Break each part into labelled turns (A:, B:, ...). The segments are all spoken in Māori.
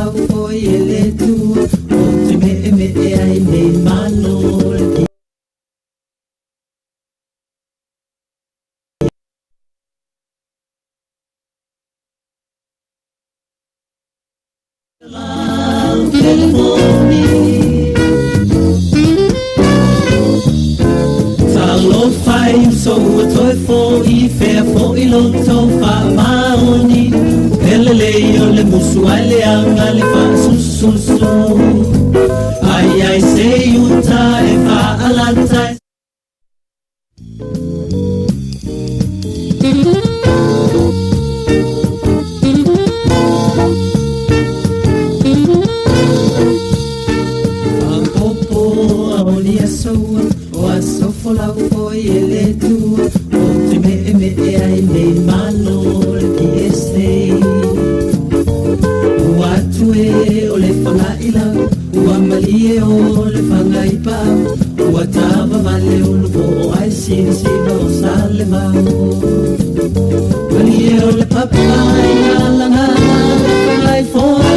A: folau foi ele tua o te me ai nei mano so toi fo I fe fo I lo to fa maoni ele yo le musu ale anga le fa su ai se yuta e fa alanta popo aoni so so folau foi ele tua o te me ai nei mano ki estei o atue o le whanaila o amalie o le whangaipa o atava vale o lupo o ai sinsi no sale mau malie o le papai alanga lai foa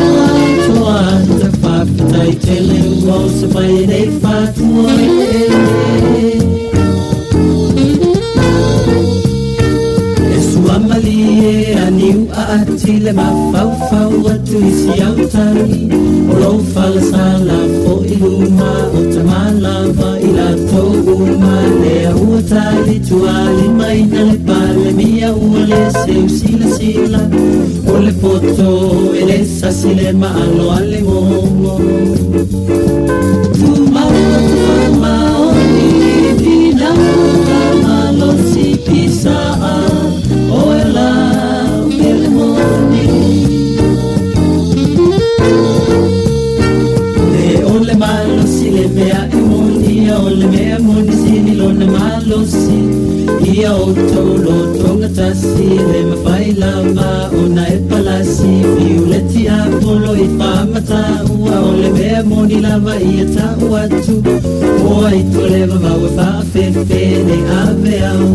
A: toa te whakatai tele o se pai nei whatua Amalie aniu a atile ma fau atu isi autari o lo fala sala fo iluma o te malava ila tau uma le uatali tuali mai na le pale mia uale seu sila o le poto e le sasile ma alo ale momo tu maoni vina malo si pisa Oela Pelemoni Le ole malo si le mea emoni ole mea moni si ni lona malo si Ia o tolo tonga tasi le mawhai lava ona e palasi Fiuleti a polo I whamata ua ole mea moni lava ia tau atu Oa I tole mamau e whaafefe ne ave au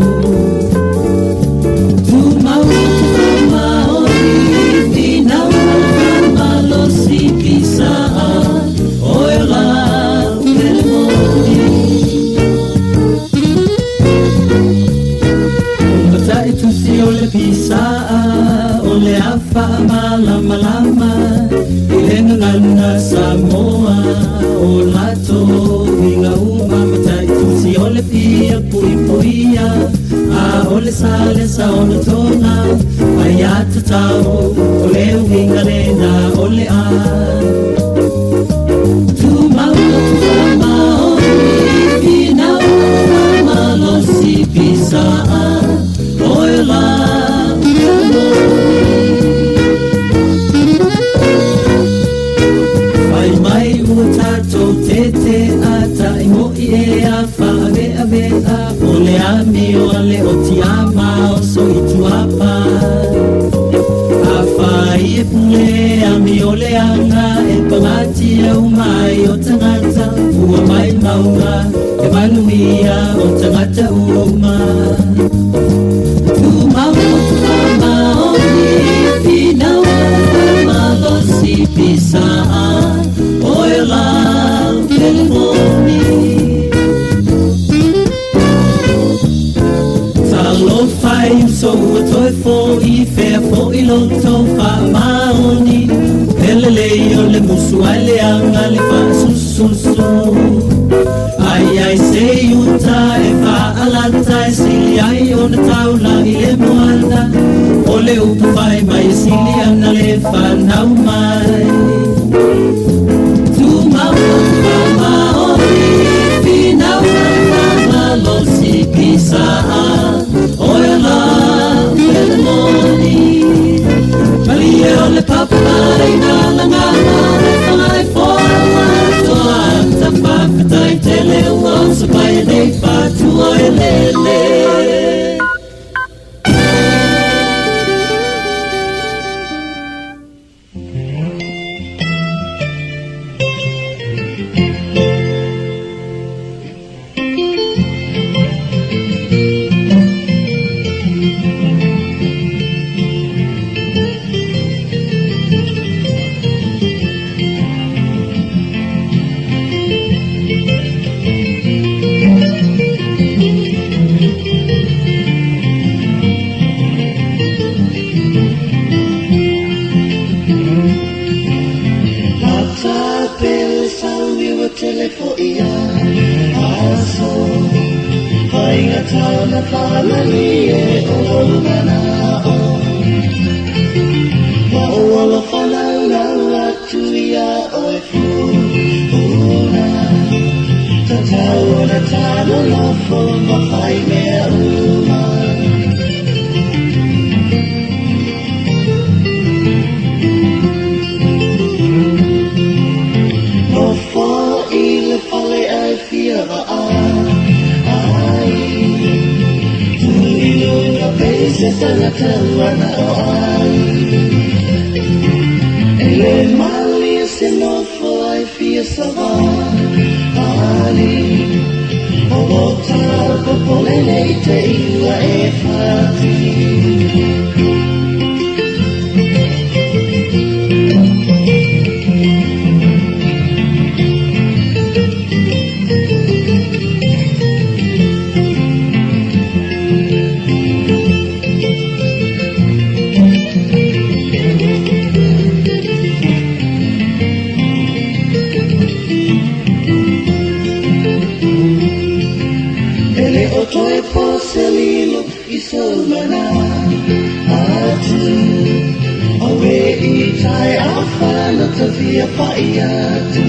A: Ole afa malama Ilengana Sāmoa O lato Inga uma matai tusi Ole pia puia A ole sale sa ona tona Ayata tau Ole uhinga lena Ole a Tu maua tu fama Oli Pina Fama Lo si pisa Oela Tete ata ingo I a whaave a Ole ami o ale o ti ama o so I tuapa A whai e pule ami ole anga E pangati au mai o tangata Ua mai maunga e manuia o tangata uma Tu maunga tu whama o ni Pina whama lo si pisa Oela Talo fai so toi fo I fea fo I lo to fa maoni Pelele o le musu ale anga le fa su Ai se yuta e fa alanta e sili ai o na taula I le moana O le upu fai mai sili ana le fa nau mai Tu maua Pisa Oela Pelemoni Malie ole papai na langana Whai fōra toa Ta whakatai te leo Sa pai nei whātua e lele telefoia aso Hainga tāna whanani e o manao Ma'oala whanau nau atu ia oe fuhuna Ta tau o na tāna lofo mawhai mea uma Lofo I le whale ai fia wa ai Tuilunga peise tana tawana o ai Ele mali se lofo ai fia sawa ai O wota popole nei te iwa e whati Toe poselilo I solmana atu Awe I tai awhana ta via pai atu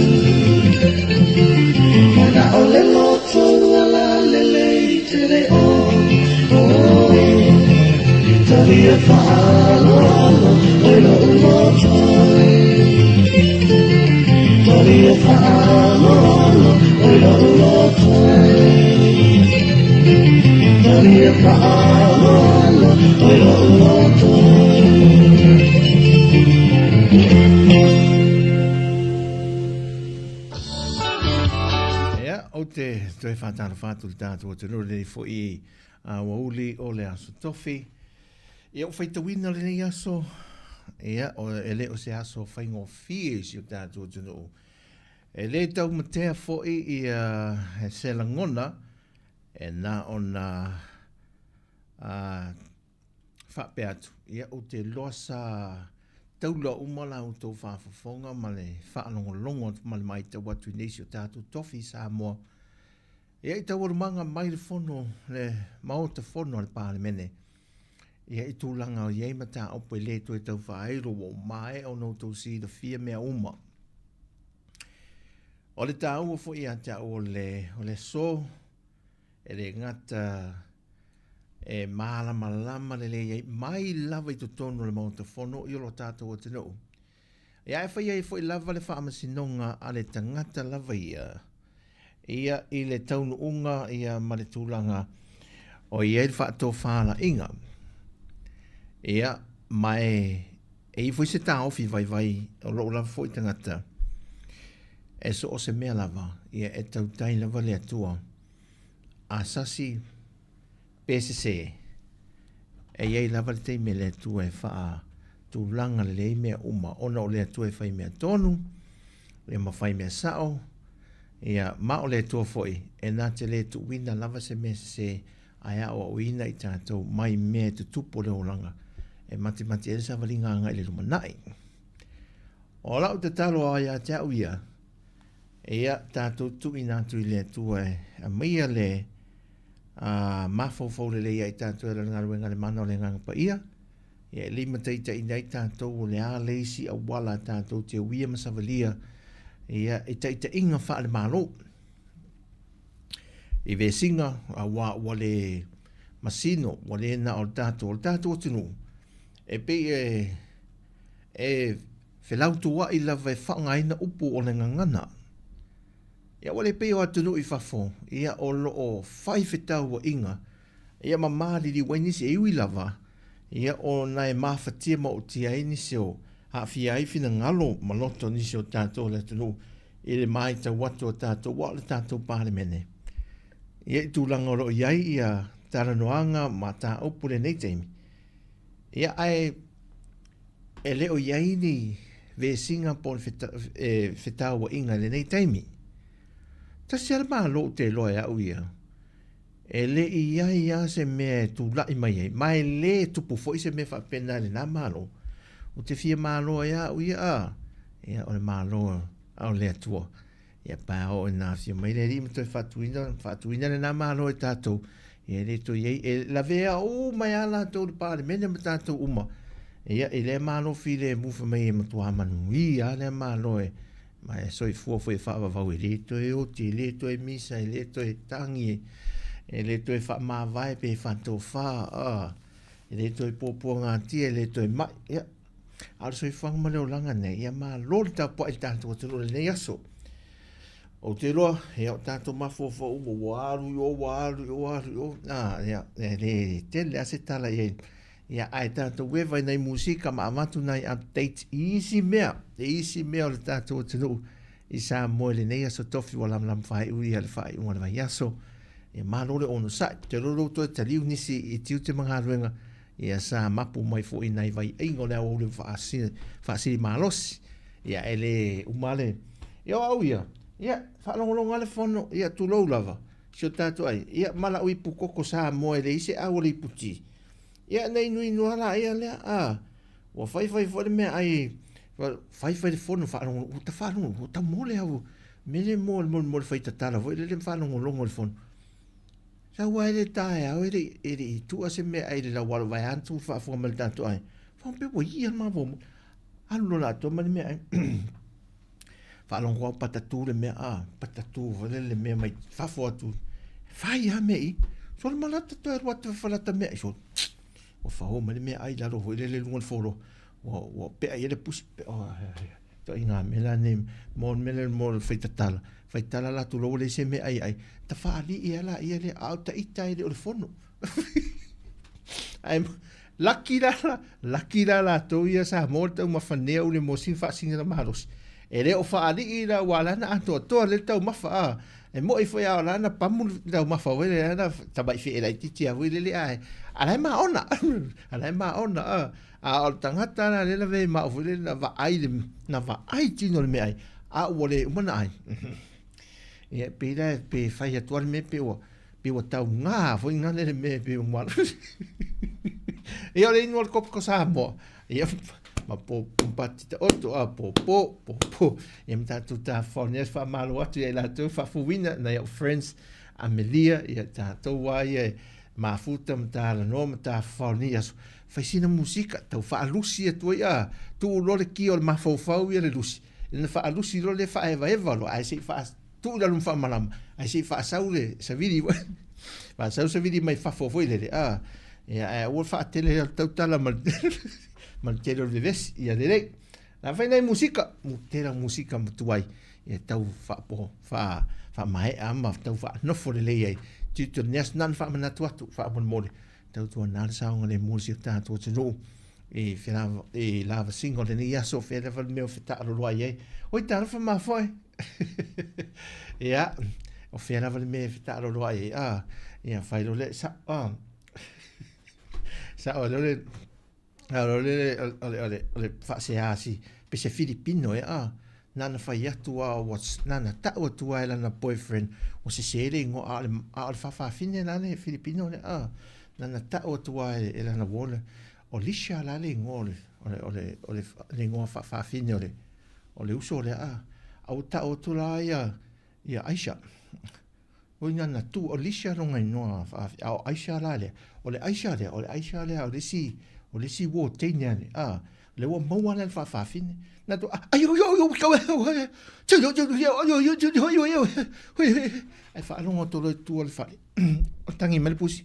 A: Mana o le loto ala lele I te le o Oe Ta via whaalo alo Oe lo ulotoi Ta via whaalo alo Oe lo ulotoi Ia whaalo Oe lo uloto Ea, o te toi whātara whātu le tātua te rore fo I wauli o le aso tofi Ia o whaitawina le nei aso Ia, o ele o se aso whaingo fie si o tātua te no Ele tau matea fo I he se langona E nā o nā whape atu. Ia o te loasa taula umala o tō whawhawhonga ma le whaanongolongo ma le mai tau atu nesi o tātou tofi Sāmoa. Ia I tau orumanga mai le whono le maota whono le pāle mene. Ia I tūlanga o iei mata opo le to e tau whaeiro o mai o no tō si the fia mea uma. O le tāu o fo ia ta o le so e le ngata e malama lama le le mai lava I tono le mauta whono I olo tātou o te no. Ia e whaia I fo I lava le whaamasinonga a le tangata lava ia. Ia I le taunu unga ia ma le tūlanga o ia I whaato whaala inga. Ia mai e I fo I se tā ofi vai o lo lava fo I tangata. E so o se mea lava ia e tau tai lava le atua. Asasi PSC e iei lava le teime le atua e wha tu langa le mea uma ona o le atua e whai mea tonu e ma whai mea sao ia ma o le atua foi e nā te le tu wina lava se mea se aia o wina I tātou mai mea tu tupo le olanga e mati e sa walinga anga I le lumanai o lau te talo aia te au ia e ia tātou tu I nātu I le atua e a mea le mafo le ia I tātou e ngaruenga le mana o le nganga pa ia e lima teita I nei tātou o le a leisi a wala tātou te uia masavalia ia I teita inga wha le malo I ve singa a wale masino wale na o tātou tinu e pe e whelautu wa I lava e whaangaina upu o le ngangana Ia wale peo atunu I whafo, ia o loo whaiwhetau wa inga, ia ma maari li wainisi e ui lava, ia o nai mawhatia ma o tia e nisi o hawhi ai whina ngalo ma loto nisi o tātou le atunu, I le mai tau watu o tātou, wa le tātou pāle mene. Ia I tūlanga o loo iai ia taranoanga ma tā opule nei teimi. Ia ai e leo iai ni ve singa po whetau wa inga le nei teimi. Ta se alma lo te loe au ia. E le ia ia se me tu lai mai ai. Mai le tupu foi se me fa pena le na malo. O te fia malo ia au ia. Ia o le malo au le atua.
B: ia pa o na fia mai le ri to fatuina le na malo e tatou ia le to ye e la vea o mai ala to pa le mene mata to uma ia ele malo fi le mu fa mai matu amanu ia le malo e mai so i fu fa va le to e o ti le to e misa le to e tangi e le to e fa ma vai pe fa to fa le to e popo ngati le to e mai ia al so i fa ma le langa ne ia ma lo ta po i tanto to le ia so o te roa, e o tātou mafofo umo, waru yo, ia, le tele ase tala ia ai tātou wewa nei musika ma amatu nei update, easy mea o le tātou te nuu, i Sāmoa le nei aso tofi wa lam whai ui ale whai unga le vai aso, ia malore ono sa, te roro to e taliu nisi i tiu te mga ruenga, ia sa mapu mai fo i nei vai ingo lea o le whaasiri malosi, ia ele umale, ia au ia whalongolonga le whono, ia tu lau lava, sio tātou ai, ia mala ui pukoko Sāmoa le ise au le puti. Ia nei nui nuala ia lea, wa whai fwere mea ai, whai le whono whalongolonga, uta whalongolonga, uta mole au, mele mole whai tatara, voi le whalongolonga le whono. Sa wai le tae au, ere tua se mea ai le la walo vai antu, whaafua tātou ai. Whampe wa ia ma vomo, alo la to mani mea ai, whalongo patatu le mea patatu vale le mea mai whafo atu whai ha mei so le malata to e ruata whalata mea so o whaho mani mea ai laro hoi le lunga le whoro o pea i le pusi to inga mela ne mon mele mon whaitatala la tu lo le se mea ai ta whaali i ala i le au ta ita i le o le whono laki la to ia sa morta uma whanea ule mo sin whaasinga na maros e reo whaali i la walana ato toa le tau mawha e mo i whai au lana pamu tau mawha wele ana tabai whi e lai titi a wile le ai alai ma ona a o tangata na lela vei ma o wile na wa ai tino le me ai a wale umana ai e pira pe whai atua le me pe o tau ngā fwoi ngā le me pe o mwala e o le inu al kopko Sāmoa e ma po pumpati te oto po e mta tu ta fornes fa malo atu e la tu fa fuina na your friends Amelia e ta to wai e ma futa mta la no mta fornias fa sina musika tu fa lusi tu ia tu lo le ki o ma fo ia le lusi e fa lusi lo le fa eva lo ai se fa tu la lu fa malam ai se fa saule sa vidi va sa vidi mai fa fo le e o fa tele tu tala mal maltero de ves ia direi la faina musika mutera musika mutuai e tau fa mai ama tau fa no for le ai tu nes nan fa mana tu fa mon mole tau tu na sa ngale musika tu tu e fera e lava single ni ya so fera fa me feta ro ai oi tar fa ma foi ia o fera fa me feta ro ai ia fa lo le sa sa o le ole fa se asi pe se filipino nana fa ya tua what's nana ta o tua ela na boyfriend o se sere ngo al fa fine nana filipino nana ta o tua ela na wole o lisha la le ngo ole ngo fa fine ole uso le au ta o tua ya Aisha o nana tu o lisha ronga no fa Aisha la le ole Aisha le o le si wo te nyane le wo mo wana fa fine na to ayo ai fa longo to le tu le fa tangi mel pusi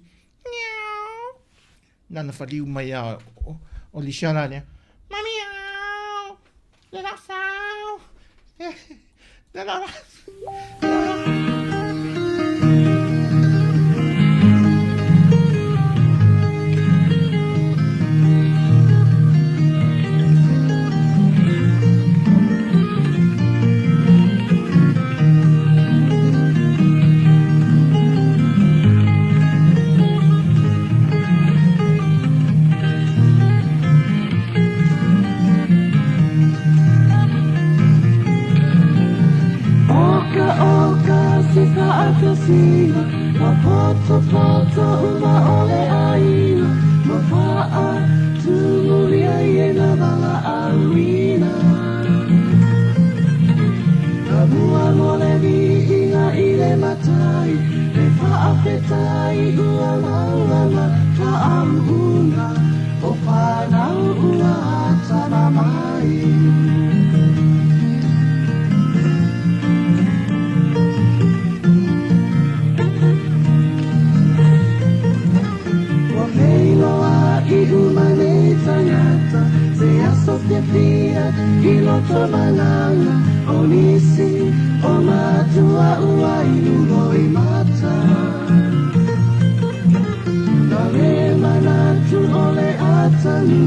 B: na na fa liu mai o li shana ne mami le la sa la
C: Sina, ma poto uma ole aina, ma paa tumuria iena vala awina. Kabua mole ni inga ile matai le whaapetai ua maulama whaamuna o whanau ua atama mai. Wa heiloa I umane tangata se aso pia I loto mananga o nisi o matua ua I lulo I mata. Na le manatu o le atanu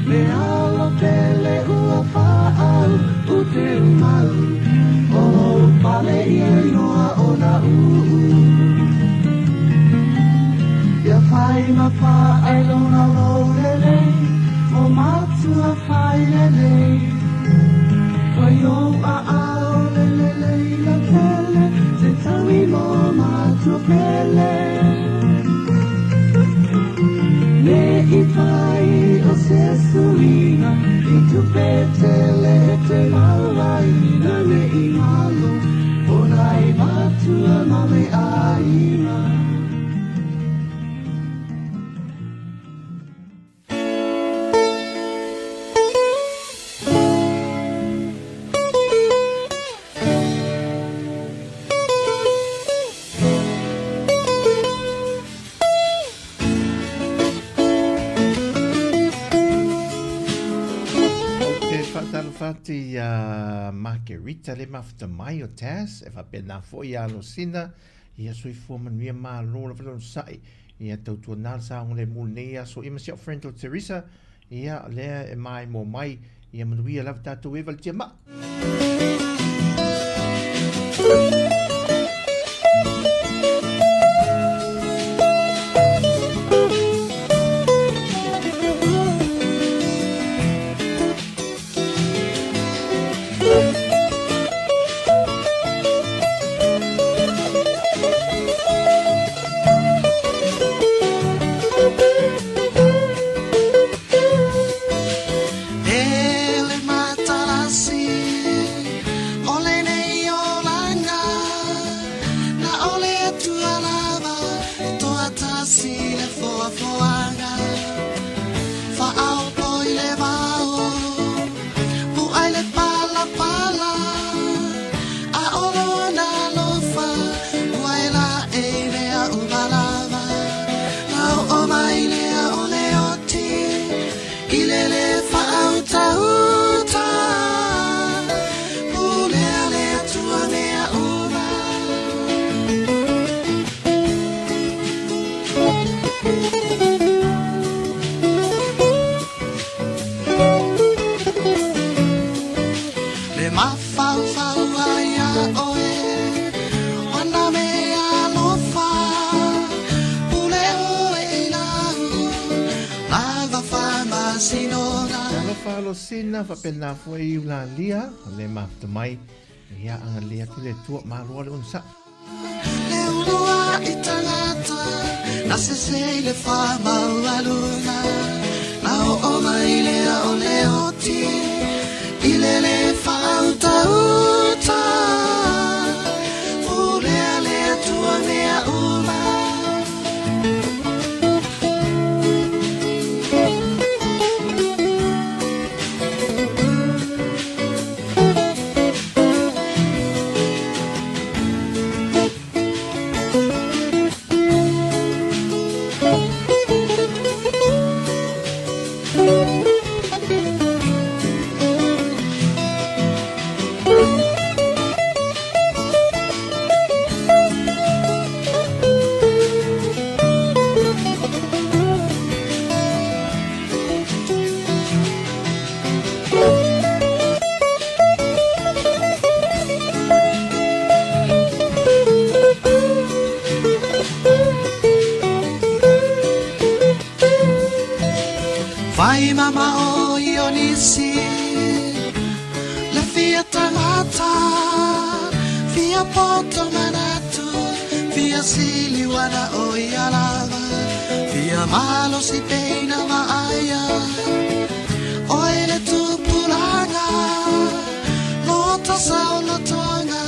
C: le alo pele ua whaau u te umau o pale I noa o na Ia whai ma wha e lona lorele o matua whai lele Wai o a ao lele la pele te tawi mo matua pele Ne I whai o se suina I tupe tele te mawai na ne I malo o nai matua mame aina
B: Fati Margarita le mafta mai o tas e fa pena fo ia lo sina ia sui fo manuia ma lo la fo sai ia tau tu na sa le mulnea so ima sia friend o Teresa ia le e mai mo mai ia manuia la tatu e val tema sina fa pena foi una lia le mafta mai ia anga lia tule tua ma roa le unsa
C: le ulua itanata na se se le fa maualuna na o mai le o le oti ile le fa uta uta fule ale tua mea uma Vai mama o ionisi la fia tamata fia poto manatu fia sili wana o ialava fia malo si peina maaya o ele tu pulanga lota sao lotonga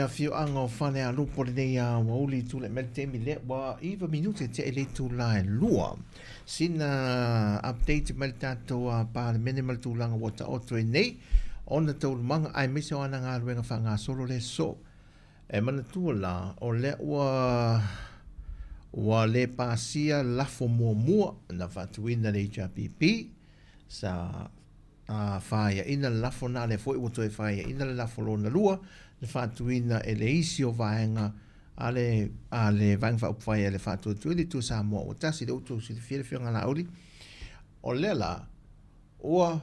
B: fio anga o whane a lupo nei a wauli tūle mele te mi le wa iwa minute te ele tūlae lua. Sina update mele tātou a pāre mene mele tūlanga wata oto e nei. Ona tauru manga ai mese o ana ngā ruenga wha ngā solo le so. E mana tūla o le wa le pāsia lafo mua na whatuina le HRPP sa whaia ina lafo nā le fwoi wato e whaia ina le lafo lona lua le whatuina e le isi o vaenga a le vaenga whaupwhaia le whatuatui le tu Sāmoa o tasi le utu si le whiawhionga la auri o lela ua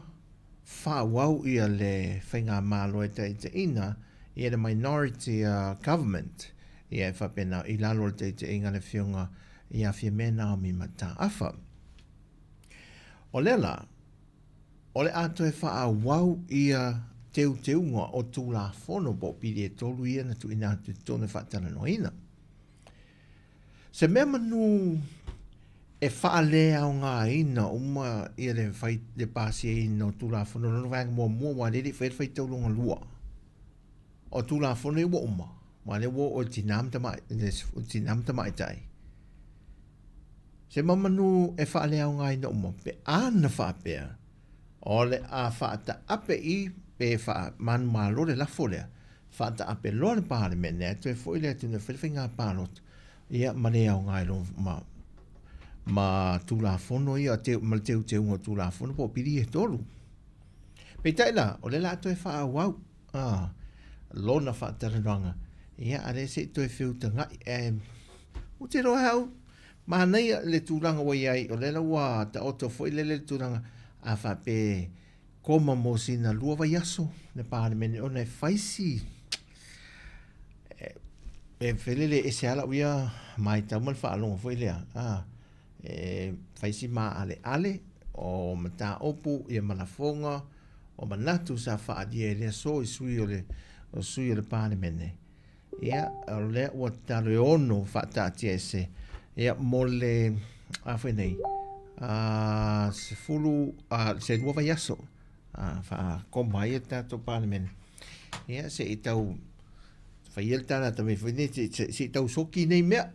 B: whawau ia le whainga mālo e te ina ia le minority government ia e whapena i lalo te inga le whionga ia whia mena o mi mata awha o lela o le ato e whaawau ia teunga o tūla whono po piri e tolu ia na tu ina tu tōne whaatana no ina. Se mea manu e whaalea o ngā ina uma ia le whai le pāsia ina o tūla whono no vanga mua wa le whai taulunga lua. O tūla whono i wa uma. Wa le wo o tinamta mai tai. Se mamanu e whaalea o ngā ina uma pe ana whaapea. O le a whaata ape i pe wha manu malo le lafo lea. Whaata ape loa le pāle mene tu e fwoi lea tuna whilwhinga pālot. Ia manea o ngai lo ma tūla whono ia ma teu unga tūla whono po piri e tolu. Pe taila o le lato e wha wau. Lona whaatarananga. Ia are se to e whiuta ngai. O te roa hau. Mahanei le tūlanga wai ai o le la wā ta oto fwoi le tūlanga. A whape koma mo sina lua vai aso ne pāre mene o nei whaisi e whelele e se ala uia mai tau man whaalonga fwoi lea whaisi maa ale o mata opu ia malafonga o manatu sa whaadia e lea so i sui o le pāre mene ia o lea ua talo e ono whaatatia e se ia mo le a whenei se fulu se lua vai aso fa koma ia tato parliament ia se i tau whaiel tana ta me whene se i tau soki nei mea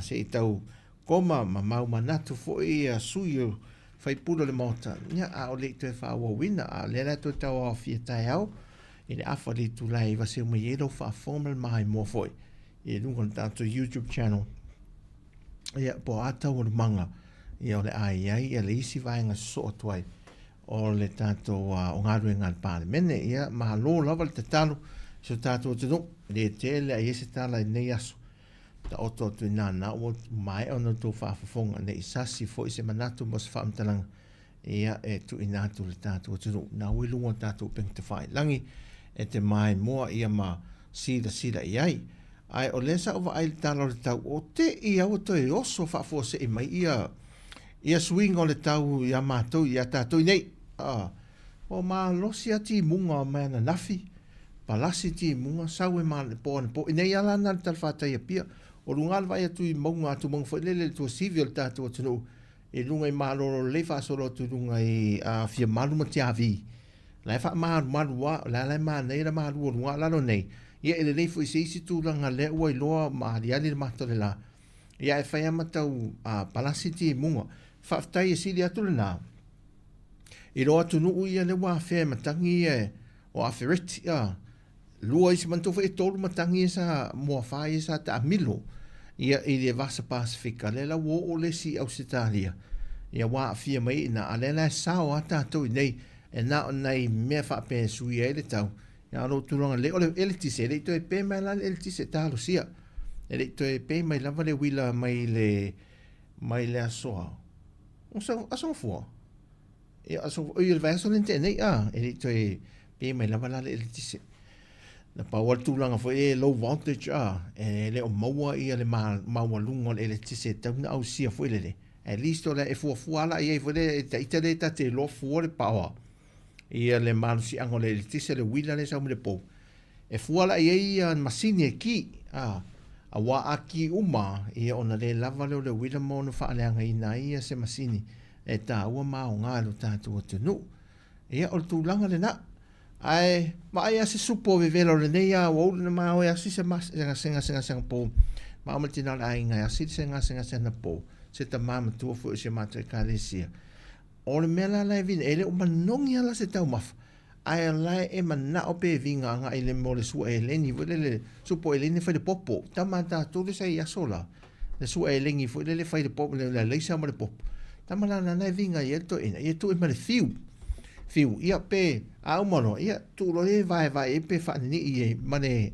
B: se i tau koma ma mau manatu fo i sui o whaipura le mota ia o le tu e whaua wina le la tu tau a fia tai au i le awha li tu lai wa se ume iedo wha formal mai mo foi i lungon tato YouTube channel ia po atau o le manga ia o le ai ia le isi vaenga so tuai o le tato o ngā ruenga le pāle mene ia maha lo lava le tatalo so tato o tino le tele a iese tala i nei aso ta oto tu nana o mai o no tu whaafafonga ne isasi fo i se manatu mo se whaamtalanga ia e tu inatu le tato o tino na wilunga tato peng te whai langi e te mai moa ia ma sila iai ai o lesa o wa ai le talo le tau o te ia o to e oso whaafose i mai ia swing o le tau ia mātou ia tātou nei. O mā losi ati munga o mea na nafi. Palasi ti munga sau e mā le po. Nei ala nā le talwhātai a pia. O runga alwai atu i maunga atu maunga whai lele tua sivi o le tātou atunu. E lunga i māloro le whaasoro atu runga i fia maluma te avi. Lai wha maru wa, lai mā nei la maru o runga alalo nei. Ia ele leifu i se isi tūlanga le ua i loa maariali le mātore la. Ia e whai amatau palasi ti munga. Whaftai e sili atu le nā. I roa tunu ia le wā whea matangi o awhereti. Lua isi mantofa e tolu matangi e sa mua whai e sa ta amilo. Ia i le vasa Pasifika. Le la wo o le si Ausitalia. Ia wā whia mai ina a le la sao a tātou i nei. E nā o nei mea whape sui e le tau. Ia ro turanga le o le elitise. Le ito e pē mai la le elitise tālo sia. Le ito e pē mai lava le wila mai le asoa. Aso fua. E aso o il vaso lente nei e to e pe mai la vala le tise. Na power tūlanga fo e low voltage e le o maua ia le maua lungo le tise tauna au sia fo le. At least o le e fua la e fo le itale ta te lo fo le power. Ia le manusi ango le tise le wila le sa mo le po. E fua la ia masini e ki a wā aki uma ia ona le lava leo le wila mo no whaaleanga i nā ia se masini e tā ua mao ngā lo tātou o te nu. Ia o tūlanga le nā Ai, ma ai ase supo ve velo le nei a o le ma o ase se mas senga po. Ma o tina la inga ase senga po. Se ta mama tu fo se mata kalesia. O le mela la vin ele o manongi ala se tau maf. Ai lai e mana o pe vinga nga ile mo le su ele ni le supo ele ni fa de popo. Ta mata tu le sai asola. Le su ele ni fo le fa de popo le le sa mo le popo. Ta mala na na vinga yeto ina yeto e ma le fiu ia pe a umano ia tu lo le vai e pe fa ni e mane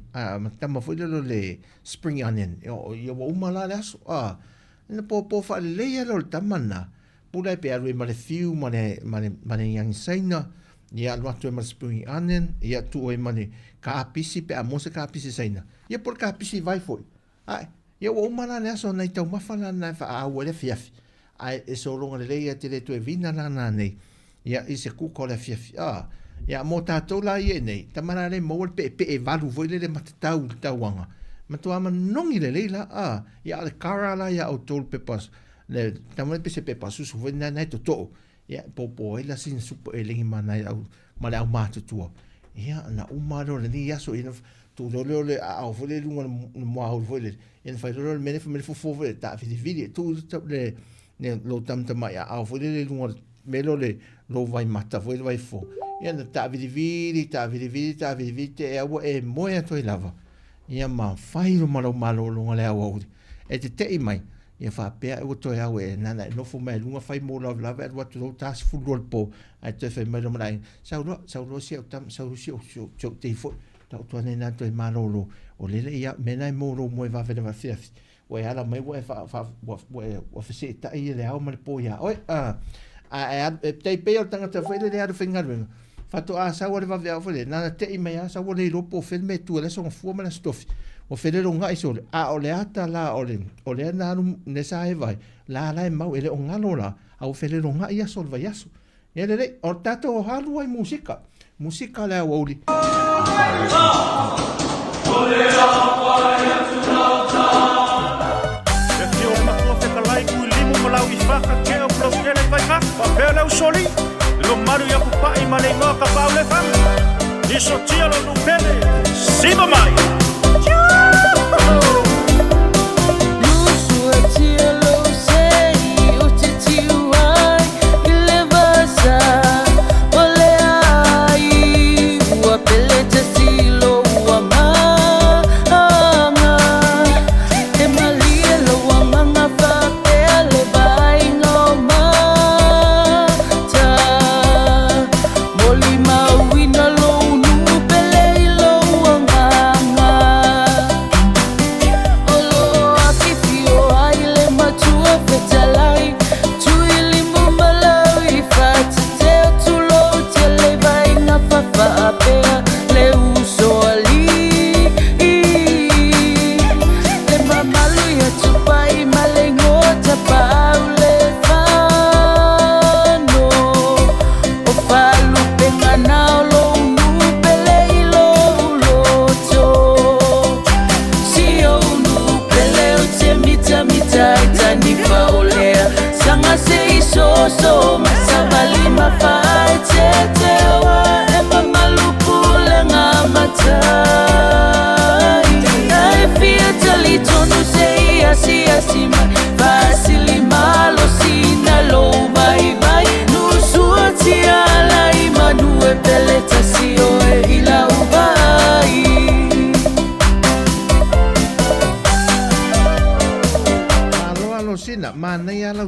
B: tama foi le spring onion ia o umala le aso na po fa le ia lo tamana pula pe aru ma le fiu mane yang saina ia lo atu ma spring onion ia tu e mane ka pisi pe a mosa ka pisi saina ia por ka pisi vai foi ia o umala le aso na tau mafala na fa a o le fiafi ai e so longa le ia te le tu e vina na nei ia i se kuko le fiafi ia mo tātou la ia nei tamana le mo pe e valu voi le matatau le tauanga ma tu ama nongi le leila ia le kara la ia o tol pepas le tamana pe se pepas susu voi na nei to ia popo e la sin supo e lengi mana au ma le au matutua ia na umaro le ni aso ina tu le au voi le lunga mo au voi le ina fai le mene fo voi ta vidi tu le lo tamtama ia au voi le lunga melo le lo vai mata foi vai fo ia na ta vidi te e moia toi lava ia ma fai lo malo lo le au e te mai ia fa pe o toi au e nana no fo mai lunga fai mo lava e what to task fu lo po ai te fe mai lo mai sa lo si o tam sa si o te fo ta to ne na toi malo lo o le ia mena mo lo mo va va fiaf o ala mai o fa o se ta ia le au mal po ia oi te pe o tanga te fele le ado fingaru fato sa wale va vea fele na te me sa wale lo po fel me tu le son fu ma stof o fele lo ngai so o le ata la o le na ne sa e vai la mau ele o ngalo la au fele lo ngai ya sol vai aso ele o tato o halu ai musika le woli ole la wa ya tu
D: Papel soli, lo maru ya kupai male mo ka paule fam. Diso tia lo no pele, siba mai.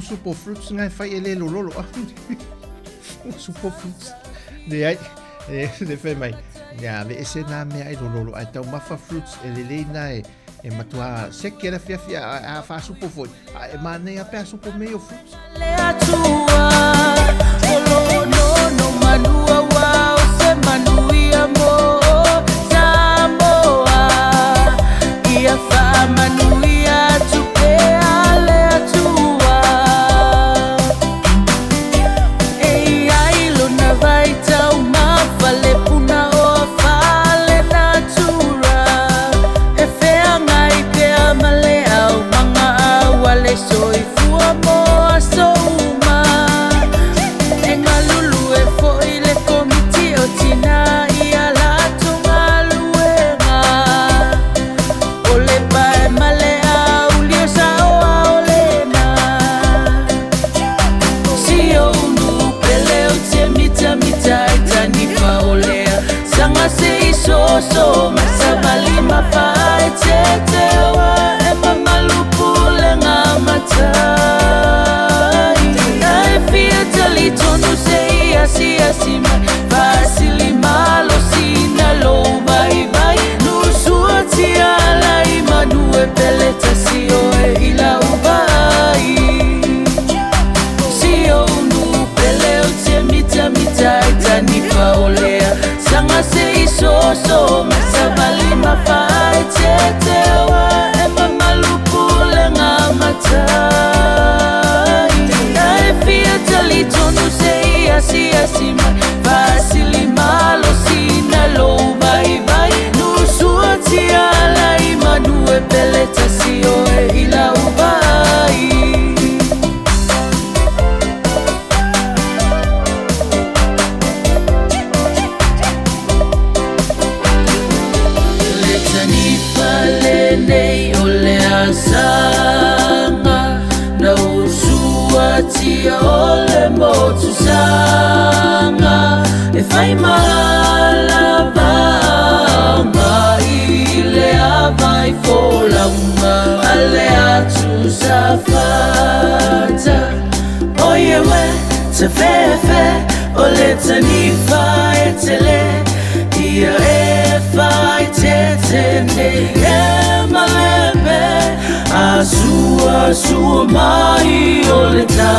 B: Super fruits ngai fai ele lolo super fruits de ai de fe mai ya ve ese na me ai lolo ai tau mafa fruits ele nai e matua se que la fia a fa super foi e mane a pe super meio fruits le atua no manua wa se manuia mo Sāmoa ia fa manuia tu pe ale atua soy fua mo so uma
C: Sanga se isoso masabali mafai tetewa ema malupule ngamatai Naefia tali tonu se iasi asima Vasili malo sina lo vai vai Nusua tiala imanue peleta sio e ila ubai Sio unu peleo te mita mita itani faolea Sanga se isoso masabali mafai tetewa ema malupule ngamatai Naefia tali tonu se iasi asima Vasili malo sina lo vai vai Nusua tiala imanue peleta sio e ila ubai Letani falene ole asanga Na usua tia ole motu sanga E fai malabanga Ile avai folanga Ale atu safata Oye we te fefe Ole tanifa etele Ia e fai tetene E malebe Asua mai ole ta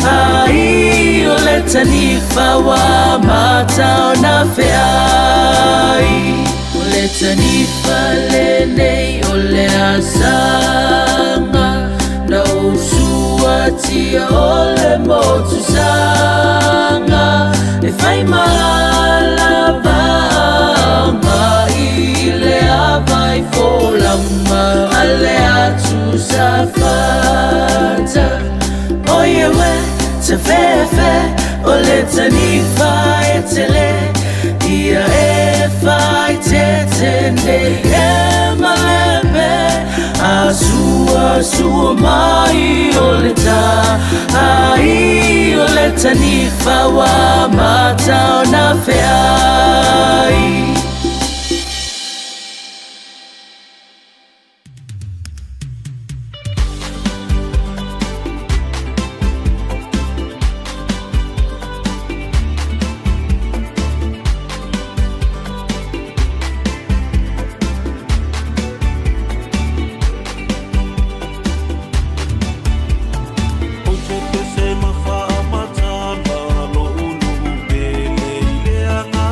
C: Ai ole tanifa wa mata na feai Ole tanifa lene ole asanga Na usua tia ole motu sanga E fai malabanga Ile avai folanga Ale atu safata Oye we te fefe Ole tanifa etele Ia e fai tetene E malebe Asua mai ole ta Ai ole tanifa wa mata na feai
D: Se mafa matana lo ulu bele ile anga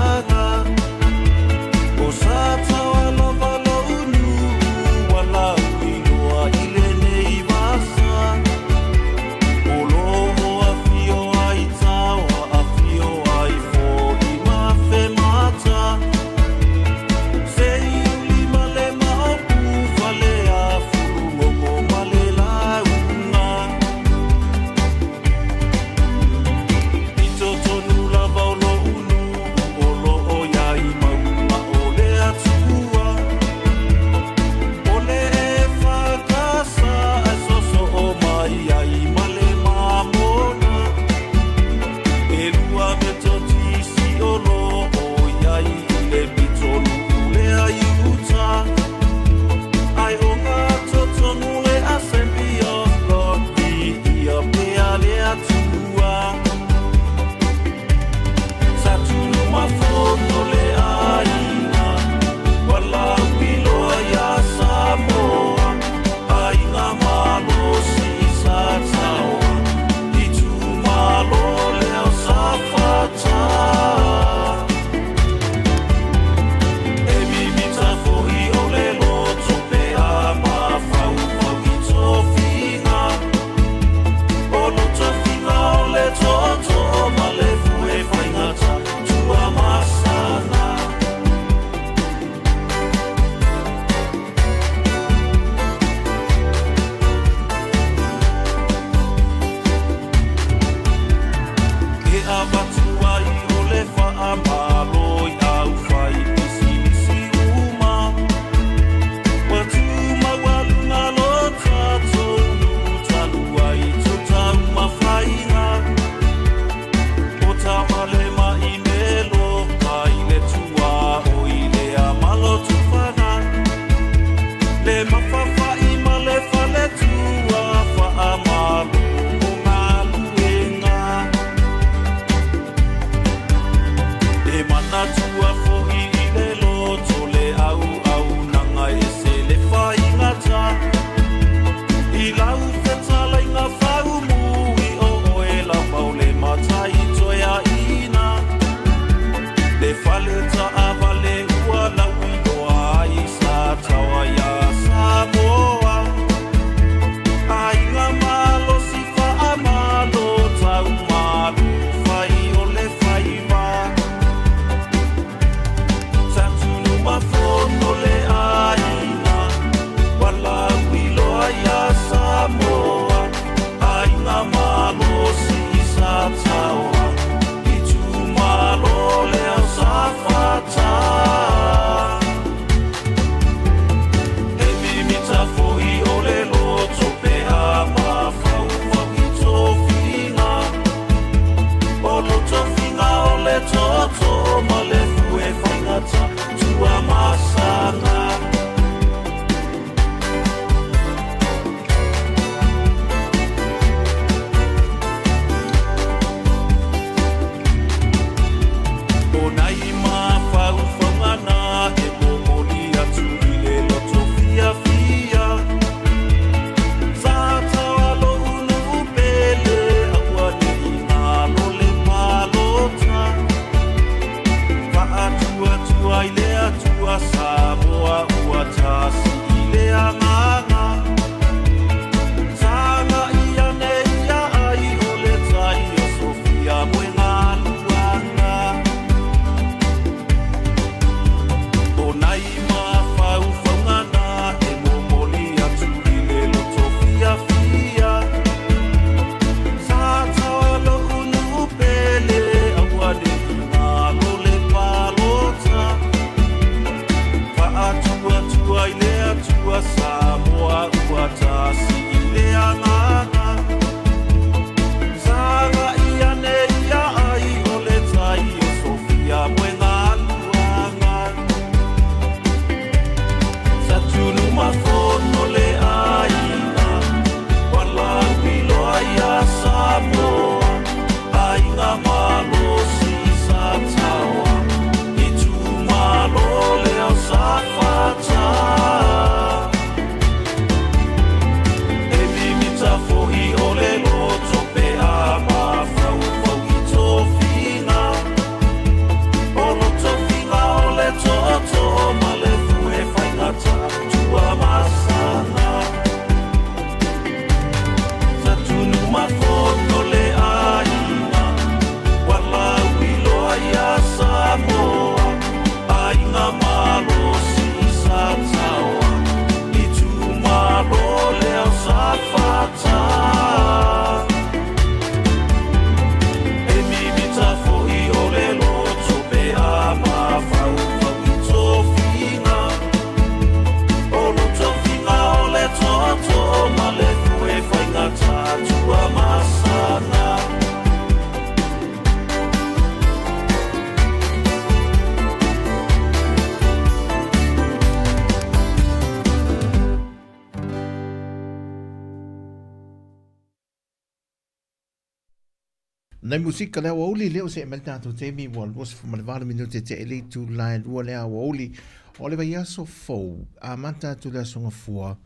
B: Nei musika lea wauli leo se mel tātou teimi wal was for malvara minute te ele tu line ua lea wauli o le vai aso fou a manta tu lea songa fua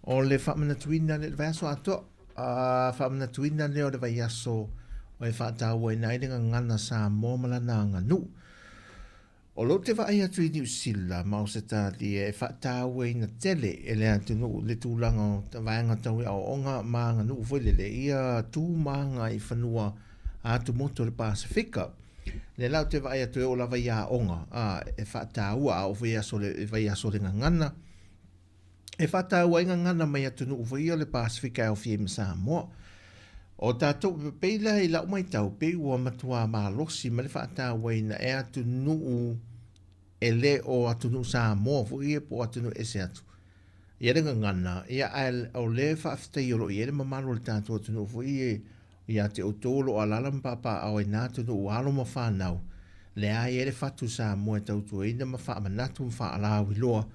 B: o le whamana tuina le vai aso ato a whamana tuina leo le vai aso o e whaatau e nairinga ngana Sāmoa malana nganu o lo te vai atu i New Zealand ma o se tāti e whaatau e na tele e lea tunu le tūlanga ta vaenga tau e au onga ma nganu uwelele ia tū maanga i whanua a tu moto le Pasifika. Le lau te vai atu e o lava ia onga, e whaataua a o vai aso le ngangana. E whaataua i ngangana mai atu nu uvia le Pasifika au fie Sāmoa. O tātou peila i lau mai tau, pe ua matua maa losi, ma le whaataua i na e atu nu e le o atu nu Sāmoa, fu ia po atu nu ese atu. Ia le ngangana, ia au le whaaftai olo, ia le mamalo le tātou atu nu fu ia te otolo a lalam papa au e nātu no ualo ma whanau. Le a ere fatu Sāmoa tautu e ina ma wha amanatu ma wha alau i loa.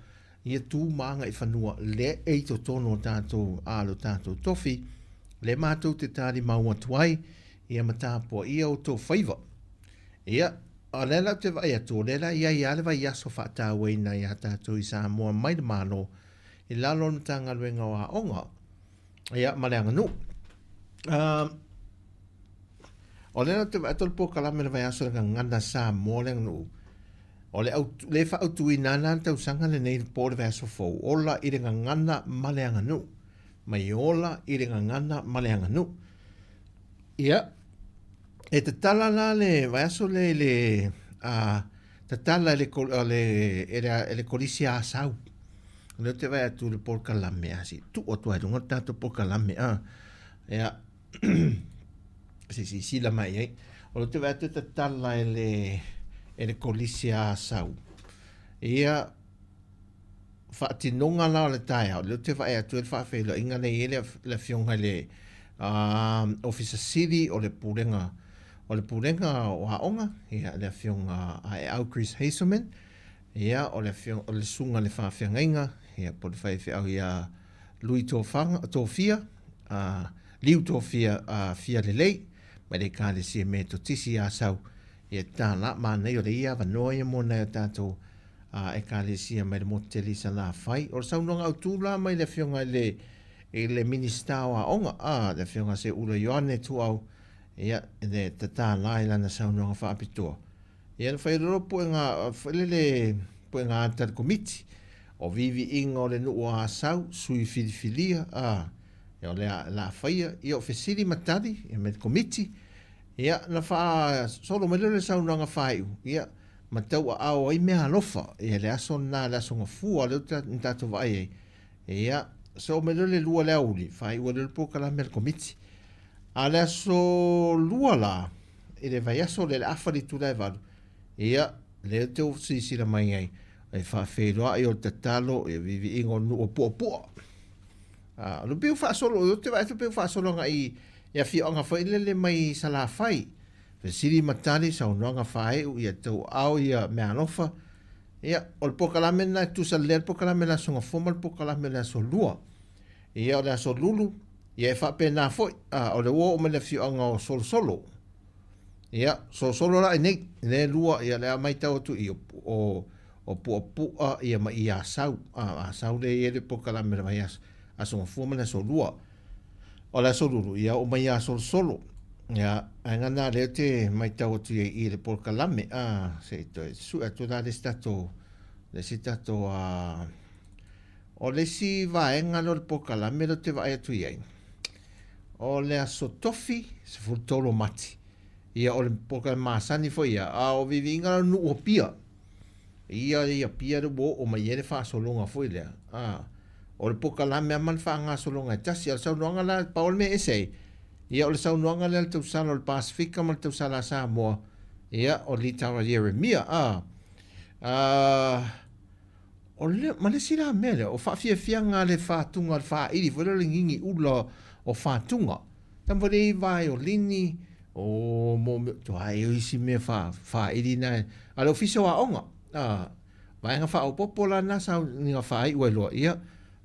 B: Ia tū maanga i whanua le eito tono tātou alo tātou tofi. Le mātou te tāri maua tuai. Ia matāpua ia o tō whaiva. Ia, a lela te vai ato, lela ia i ale vai aso whaatau e ina ia tātou i Sāmoa mai le mālo. I lalo na tanga luenga o a onga. Ia, maleanga nu. O le te atol po kalame le vai aso le ngana Sāmoa le nganu. O le fa autu i nana tau sanga le nei po le vai aso fou. Ola i le ngana male nganu. Mai ola i le ngana male nganu. Ia, e te tala la le vai aso le te tala le kolisi a sau. Le te vai atu le po kalame asi. Tu o tu ai dunga tato po kalame. Ia, si la mai ai o te vai te tala ele kolisi a sau ia whaatinonga la le tai au le te vai atu e whaafelo inga nei ele le fionga le officer city o le purenga o haonga ia le fionga ai au Chris Hazelman ia o le sunga le whaafenga inga ia po le whaife au ia lui tōwhia liu tōwhia fia le lei mai le kāle si me to tisi a sau e tā la mānei o le ia wanoia mo nei o tātou e kāle si mai le moteli sa la whai o sau nonga au tūla mai le fionga le minista o a onga le fionga se ula Ioane tu au ia le tā la ilana sau nonga whaapitoa ia le whairoro po e ngā antar komiti o vivi inga o le nuu a sau sui filifilia ia le la whaia ia o fesiri matari ia me komiti ia na wha solo me le saunanga whaiu ia matau a au ai mea alofa ia le aso na le aso ngafua le tato vai ia so me le lua le auli whaiu le poka la me komiti a le aso lua la i le vai aso le afari tu lai valu ia le te ofisi la mai ai e whawheroa i o te talo e vivi ingo nu o pua lo piu fa solo te vai te piu fa solo nga i ia fi anga fa ile mai sala fai fe siri matali sa nga fai u ia tu au ia me alofa ia ol pokalame na tu sa le pokalame la songa formal pokalame la so lua ia la so lulu ia fa pe na foi o le wo me le fi anga o solo ia solo la ne lua ia le mai tau tu i o pu ia mai ia sau sau le ia pokalame la vai aso forma na solua o la solulu ia o mai a solo ia angana le te mai tau tu i le porkalame se to su atu da le stato o le si va engalo le porkalame lo te vai atu ia o le aso tofi se fultolo mati ia o le porkalame masani fo ia o vivi ingalo nu o pia ia pia do o mai ele fa solonga fo ia o le poka la mea man whaanga solonga tasi al saunoanga la paol me ese ia o le saunoanga le tau sala o le Pasifika ma le tau sala Sāmoa ia o li tawa Jeremia o le ma le sila mele o whaafianga le whaatunga le whaairi wale le ngingi ula o whaatunga tam wale i vai o lini o mo to ai o isi me whaairi na ale ofiso a onga vai nga wha o popola na sa nga whaai ua loa ia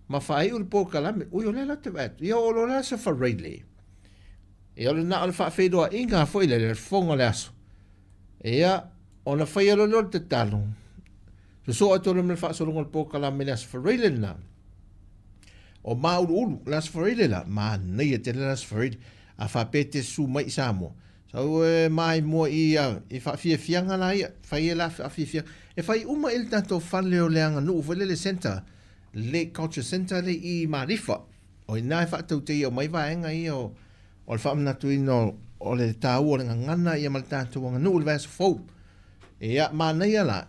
B: ma fai ul po kalame o yo le te vat yo lo la sa farele E ole na ole whawhiroa inga fo ile le whonga le aso. Ea, ona whaiaro lor te talo. So atore me whaasoronga le pōkala me le asfarile na. O mauru ulu, le asfarile la. Ma nei e te le asfarile. A whapete su mai Sāmoa. So mai mo i whawhia fianga la ia. Whai la whawhia fianga. E whai uma il tato whale o leanga nuu. Whale le center. Le culture center le i Marifa. O i nai whaatau te i o mai vaenga i o le whaamnatu ino o le tāu o le ngana i amal tātou anga nuu le vēsa fau. Ea, ma nei ala.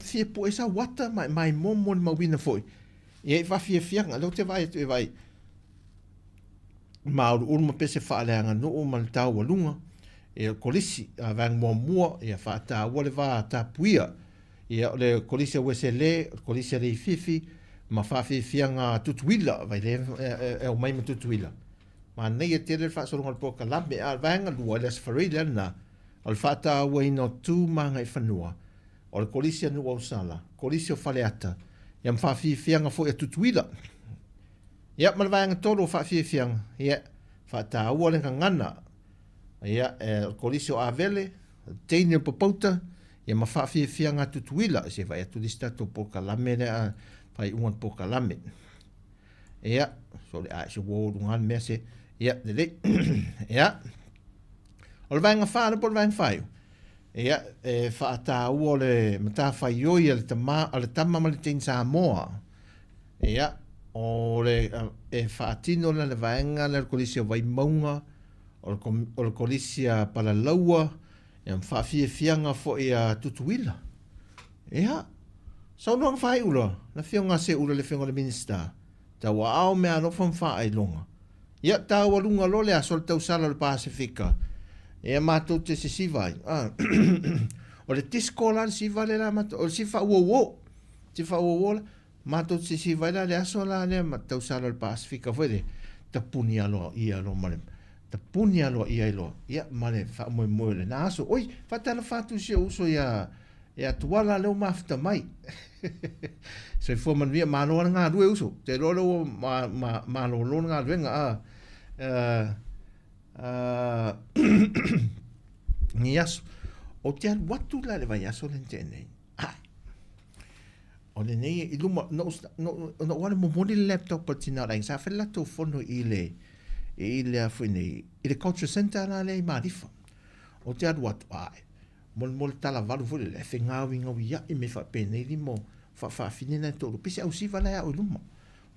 B: Fia po e sa wata mai momo le mawina foi. E whawhia fianga. Lau te vai tu e vai. Mauru urma pese whaaleanga nuu ma le tāu alunga. E o kolisi a vang mua e a whaatau le wā tāpuia. E o le kolisi a wesele, kolisi a le fifi. Ma whawhia fianga tutuila. Vai le e o mai ma tutuila. Ma nei e tere whaasoronga le poka lame a vanga lua le asfarila na. O le whaatau ino tū manga i whanua. O le kolisia nua o sala. Kolisia o whaleata. Ia mwhawhia fianga fo e tutuila. Ia malawanga toro o whawhia fianga. Ia whaatau o le ngana. Ia kolisia o avele. Teine o papauta. Ia mwhawhia fianga tutuila. Se vai atu lista to poka lame le a pai ungan poka lame. Ia. So le a se wōrungan mea se. Ia, dele. Ia. O le vaenga whaana po le vaenga whaiu. Ia, whaatau o le mata whaioi ale tama ma le tein Sāmoa. Ia, o le whaatino le vaenga le kolisia vai maunga, o le kolisia palalaua, ia mwhawhia fianga fo ia tutuila. Ia, sau noang whai ula, na whionga se ula le whionga le minister, ta wa ao mea no wham whaai longa. Ia, tau walunga lo le asol tau sala le Pasifika. E mātou te se sivai. O le tisko la le sivai le la mātou. O le sifa uowo. Sifa uowo la. Mātou te sivai la le aso la le mātou sala le Pasifika. Fwede. Ta puni aloa ia alo male. Ta puni aloa ia ilo. Ia male wha moe moe le na aso. Oi, whatala whatu se uso ia tuala leo mafta mai. So i fōman via māloa ngā rue uso. Te rolo māloa ngā rue ngā ni aso o te anu watu la le vai aso le tēnei o le nei i luma no wale mo mori le laptop o tina rai sa whela tō whono i le a whenei i le culture center la le i Marifa o te anu watu mo le tala walu vole le whengawi ngawi ia i me whapene li mo whawhine na tōru pisi au siva la o luma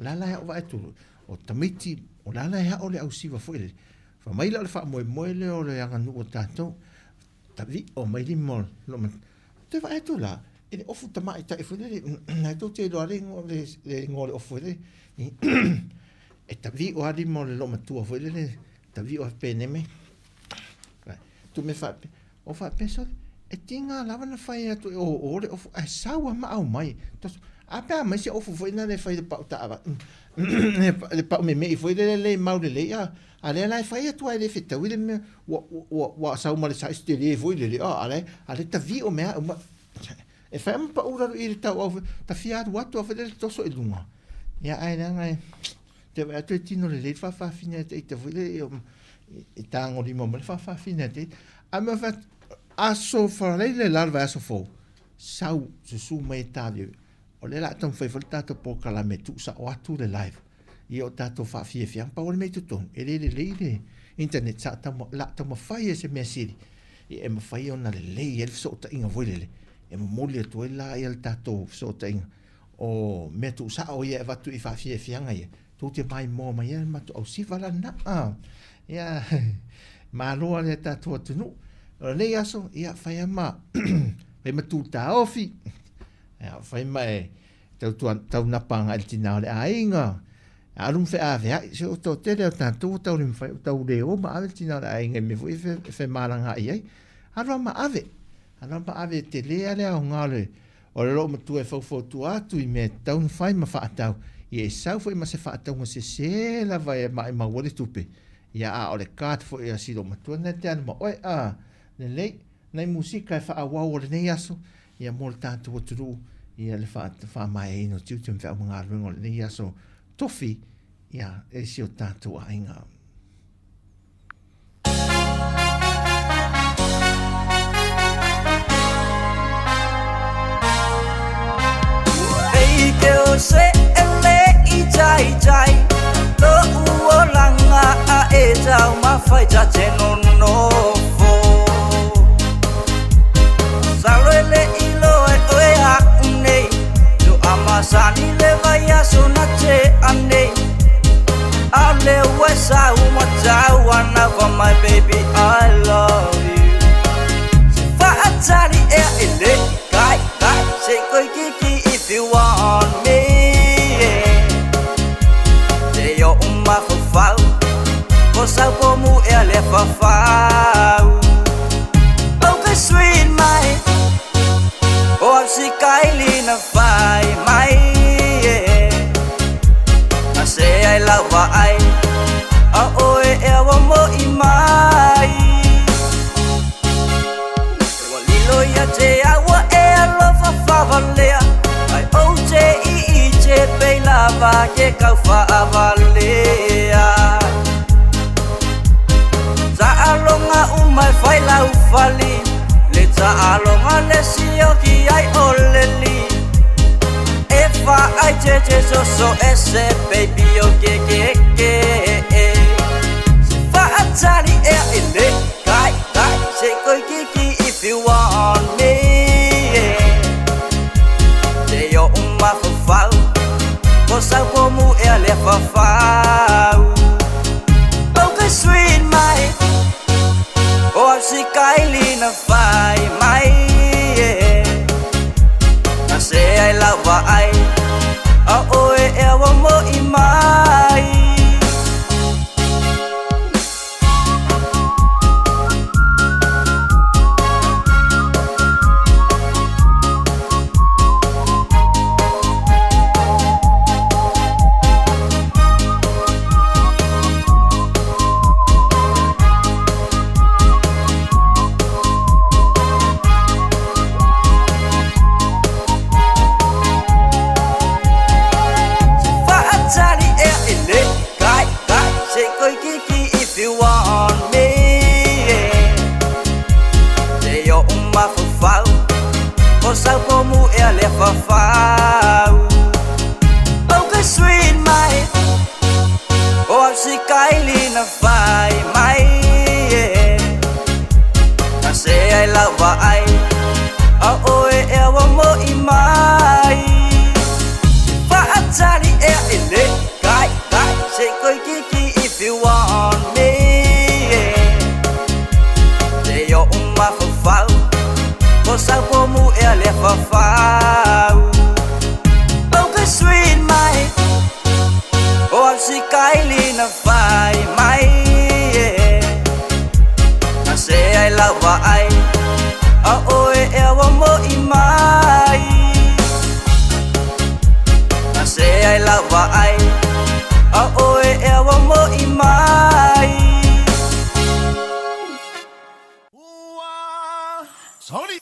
B: la la o vai tōru o tamiti o la la o le au siva fwele fa mai la fa moe le o le anga nu tato ta vi o mai li mo lo te va eto la e ofu ta mai ta e fu na to te lo ringo le ngole ofu le e ta vi o ali mo lo ma tu fu le ta vi o pene me tu me fa o fa penso e tinga lava na fa e tu o le ofu a sawa ma au mai to apa mai se ofu fu na le fa de pa ta le pa me fu le mau le ya ale la fai tu ai fita wi me wa sa uma le sa stili fu le ale ta vi o me e fa pa ura i ta o ta fiat what of le to so ilunga ya ai ngai te va tu tino le fa fina te te fu le e tango di mo fa fina te a me fa aso fa le larva aso fo sau su mai ta o le la ton fa volta to po kala me tu sa o tu le live i o tato whawhia whiang pa ole mei tuton e le internet sa la ta mawhai e se mea siri e mawhai o na le e le so ta inga voilele e moli atu e la e le tato so ta inga o mea tu sa o ia e watu i whawhia whianga ia tu te mai mō mai e matu au si wala na ia māloa le tato atunu o le aso ia whai ama e matu ta ofi whai mai tau napanga el tina le ainga arum fe ave se o to tele o tanto tau lim fa tau de o ma ave tina ai nge me foi fe malanga ai arum ma ave tele ale o ngale o lo ma tu e fo tu atu i me tau fai ma fa tau e sa foi ma se fa tau mo se la vai ma wole tupe ia a o le kat fo ia si lo ma tu na te an ma oi le nei musika fa a wa o le nei aso ia mo tanto o tu ia le fa mai no tu tu fa mga ringo le nei aso tofi ia e si o tātou ainga.
E: fai già c'è non fo salole ilo e oe a unei lo amasani le vai a sonace anei ale wesa umajawana for my baby I love you fa atari e ele kai say koi kiki if you want me te yo umma fa cosa como ele fa oh que sweet my oh si kaili na fai my I say I love I oh e mo imai walilo ya te awa e love fa valea I oh te I te pe lava ke kau fa valea za alonga umai fai lau fali le za alonga le sio ki ai oleli fa ai che so ese baby yo ke fa atari e ele kai say koi kiki if you want me te yo umma fa cosa como ele fa oh que sweet my oh si kaili na fai my I say I love I oh e mo imai cosa como ele fa oh que sweet my oh si kaili na fai my I say I love I oh e mo imai fa atari e ele kai say koi kiki if you want me te yo umma fa cosa como ele fa oh que sweet my oh si kaili na fai my I say I love I oh e mo imai I say I love I oh e mo imai
D: Sorry.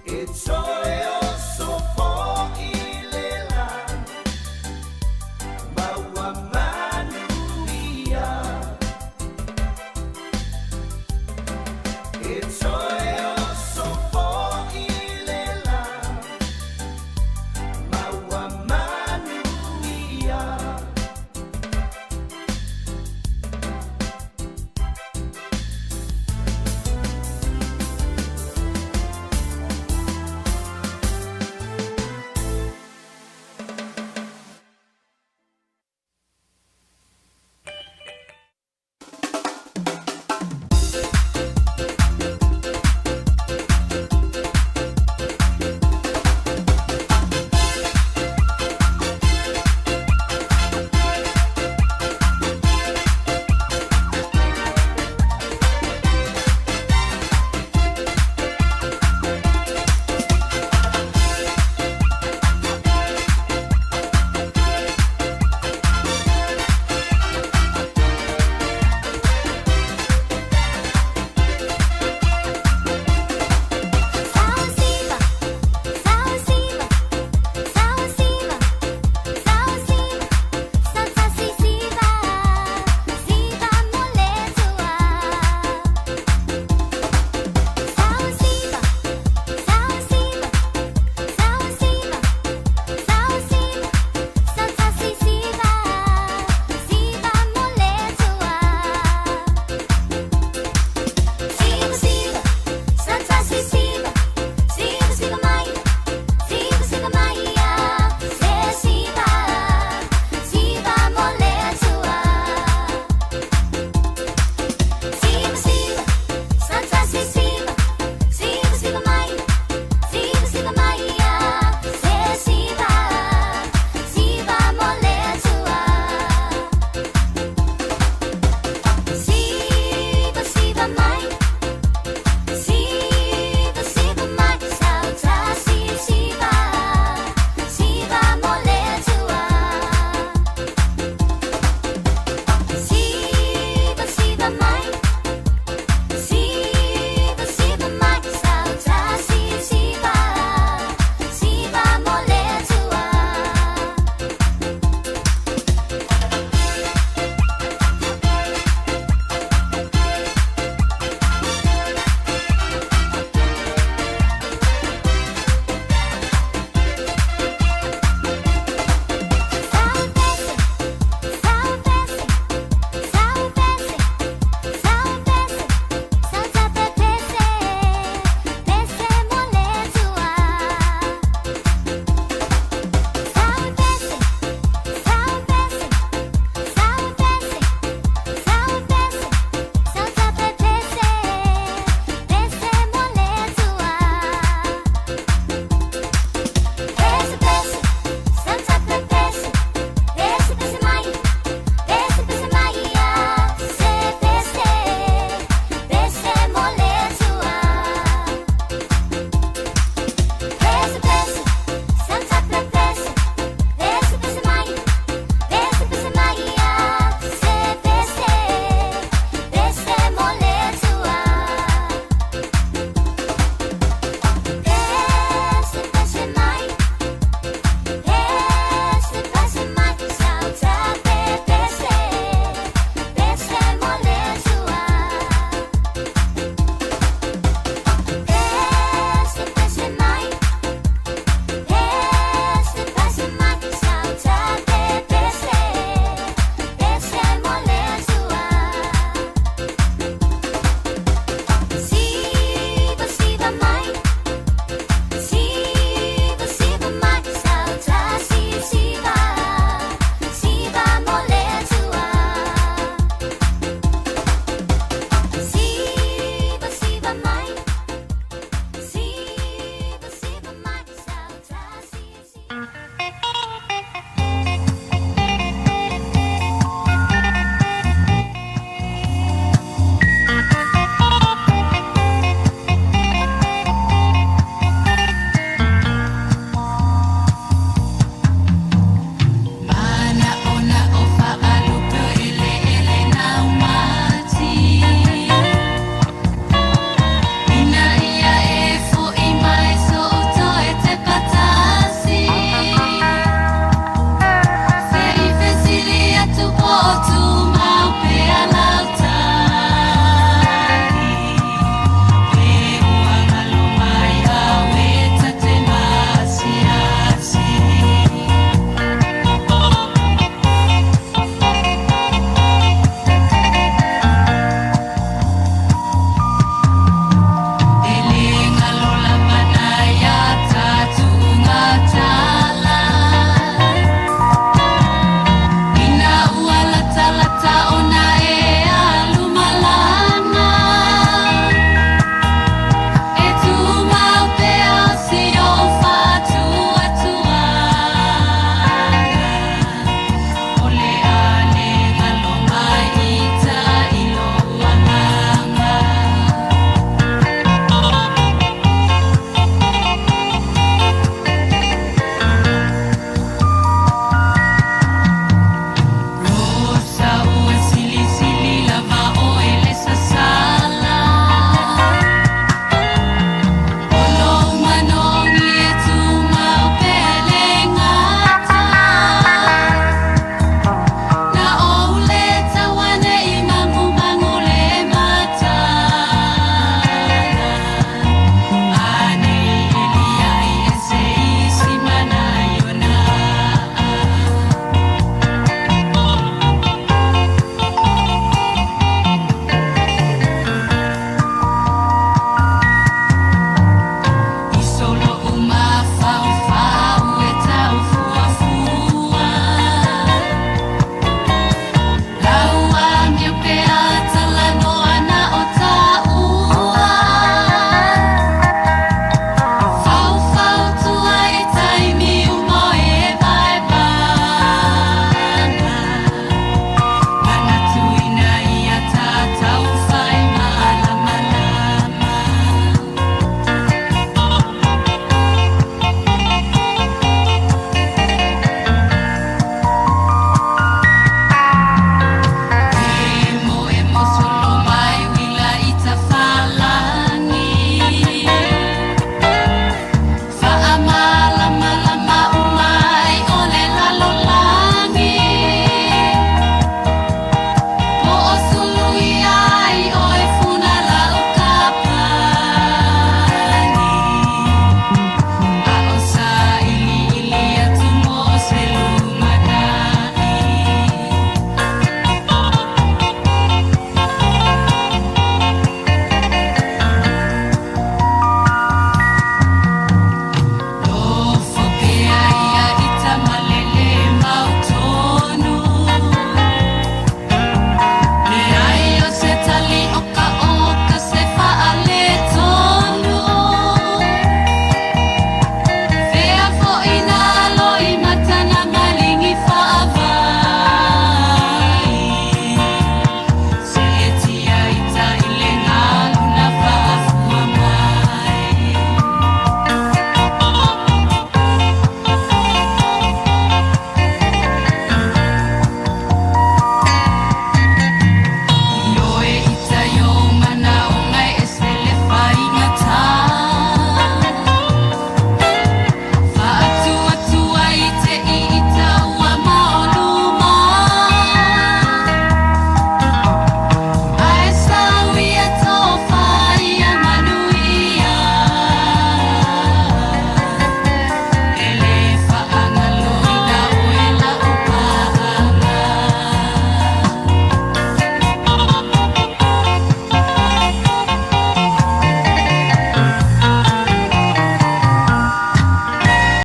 F: It's all